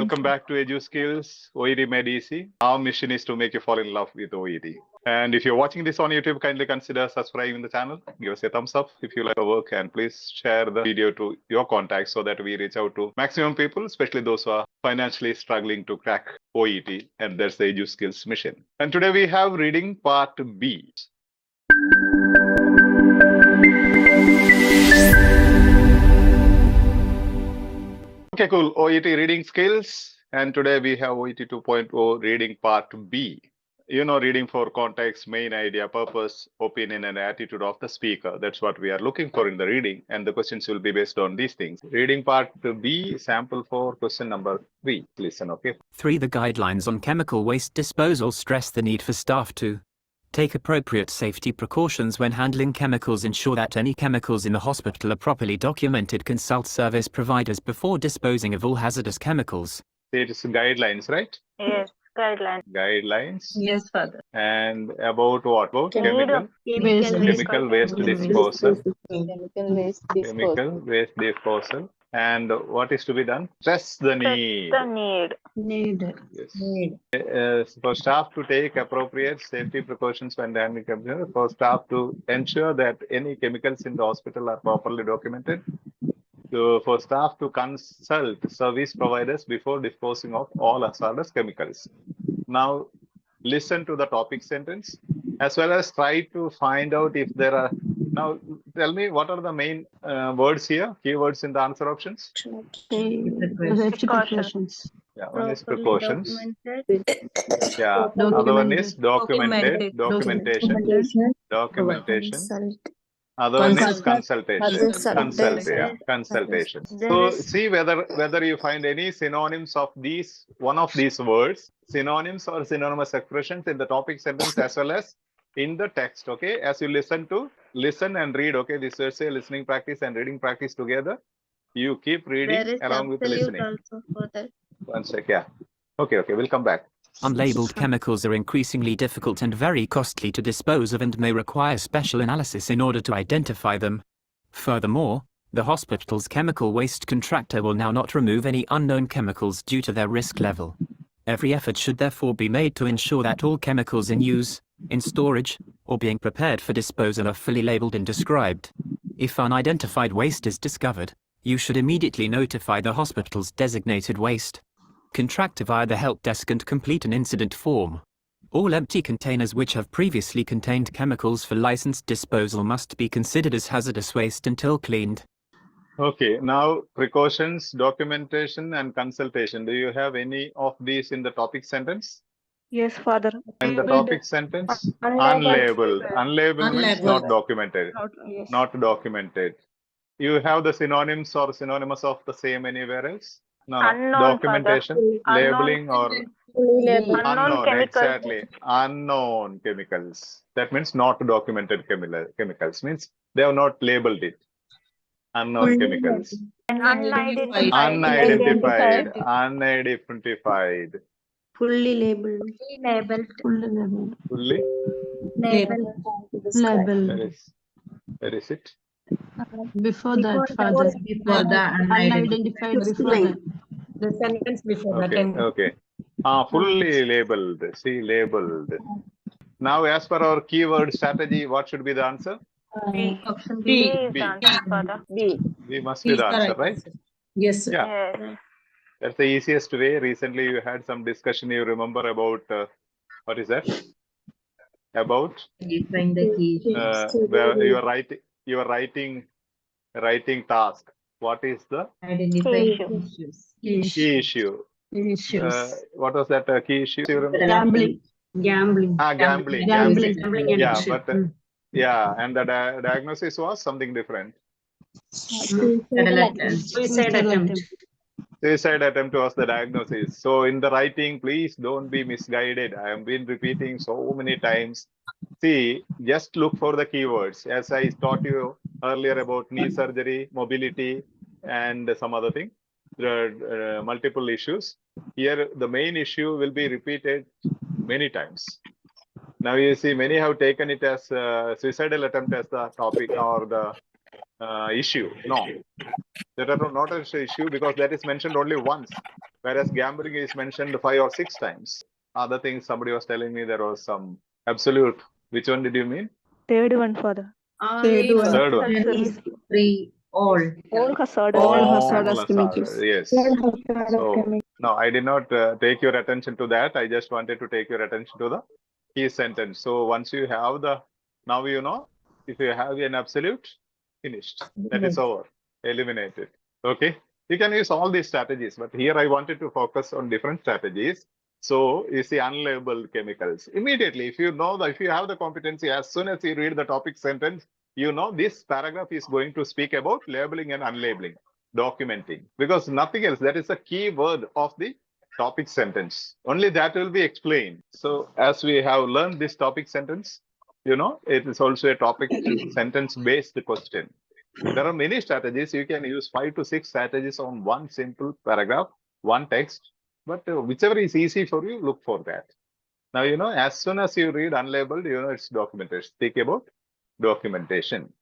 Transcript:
Welcome back to Edu Skills OET Made Easy. Our mission is to make you fall in love with OET. And if you're watching this on YouTube, kindly consider subscribing the channel. Give us a thumbs up if you like our work, and please share the video to your contacts so that we reach out to maximum people, especially those who are financially struggling to crack OET. And that's the Edu Skills mission. And today we have reading part B. Okay, cool. OET reading skills. And today we have OET 2.0 reading part B. You know, reading for context, main idea, purpose, opinion, and attitude of the speaker. That's what we are looking for in the reading. And the questions will be based on these things. Reading part B, sample for question number 3. Listen, okay? 3. The guidelines on chemical waste disposal stress the need for staff to take appropriate safety precautions when handling chemicals, ensure that any chemicals in the hospital are properly documented, consult service providers before disposing of all hazardous chemicals. It is guidelines, right? Yes, guidelines. Guidelines. Yes, Father. And about what? About chemical waste disposal. Chemical waste disposal. Chemical waste disposal. And what is to be done? Stress the need. The need. Yes. For staff to take appropriate safety precautions when handling chemicals. For staff to ensure that any chemicals in the hospital are properly documented. For staff to consult service providers before disposing of all hazardous chemicals. Now, listen to the topic sentence as well as try to find out if there are. Now, tell me what are the main words here, keywords in the answer options? Safety precautions. Yeah, one is precautions. Yeah, other one is documented, documentation. Other one is consultation. Consultation. So see whether you find any synonyms of these, one of these words, synonyms or synonymous expressions in the topic sentence as well as in the text. Okay, as you listen and read. Okay, this is a listening practice and reading practice together. You keep reading along with the listening. One sec, yeah. Okay, we'll come back. Unlabeled chemicals are increasingly difficult and very costly to dispose of and may require special analysis in order to identify them. Furthermore, the hospital's chemical waste contractor will now not remove any unknown chemicals due to their risk level. Every effort should therefore be made to ensure that all chemicals in use, in storage, or being prepared for disposal are fully labeled and described. If unidentified waste is discovered, you should immediately notify the hospital's designated waste contractor via the help desk and complete an incident form. All empty containers which have previously contained chemicals for licensed disposal must be considered as hazardous waste until cleaned. Okay, now precautions, documentation, and consultation. Do you have any of these in the topic sentence? Yes, Father. In the topic sentence, unlabeled. Unlabeled means not documented. Not documented. You have the synonyms or synonymous of the same anywhere else? No. Unknown, Documentation, Father. labeling, or unknown, exactly. Unknown chemicals. That means not documented chemicals. Means they have not labeled it. Unknown chemicals. Unidentified. Fully labeled. Fully? Labeled. Where is it? Before that, Father. Before that, unidentified before that. The sentence before that. Okay. Fully labeled. See, labeled. Now, as per our keyword strategy, what should be the answer? Option B. B. B must be the answer, right? Yes, sir. Yeah. That's the easiest way. Recently, you had some discussion, you remember, about what is that? About Define the key. where you are writing task. What is the Identify key issue? What was that key issue? You remember? Gambling. Gambling. Yeah, but and the diagnosis was something different. Suicide attempt. Suicide attempt was the diagnosis. So in the writing, please don't be misguided. I have been repeating so many times. See, just look for the keywords. As I taught you earlier about knee surgery, mobility, and some other thing, multiple issues. Here, the main issue will be repeated many times. Now you see, many have taken it as suicidal attempt as the topic or the issue. No, that are not an issue because that is mentioned only once, whereas gambling is mentioned 5 or 6 times. Other things somebody was telling me there was some absolute. Which one did you mean? Third one, Father. Always Third one. is free. All. All hazardous. All chemicals. hazardous, yes. So no, I did not take your attention to that. I just wanted to take your attention to the key sentence. So once you have the, now you know, if you have an absolute, finished. That is over. Eliminated. Okay. You can use all these strategies, but here I wanted to focus on different strategies. So you see unlabeled chemicals. Immediately, if you know that, if you have the competency, as soon as you read the topic sentence, you know this paragraph is going to speak about labeling and unlabeling, documenting, because nothing else. That is the key word of the topic sentence. Only that will be explained. So as we have learned this topic sentence, you know, it is also a topic sentence based question. There are many strategies. You can use 5 to 6 strategies on one simple paragraph, one text, but whichever is easy for you, look for that. Now, you know, as soon as you read unlabeled, you know, it's documentation. Speak about documentation.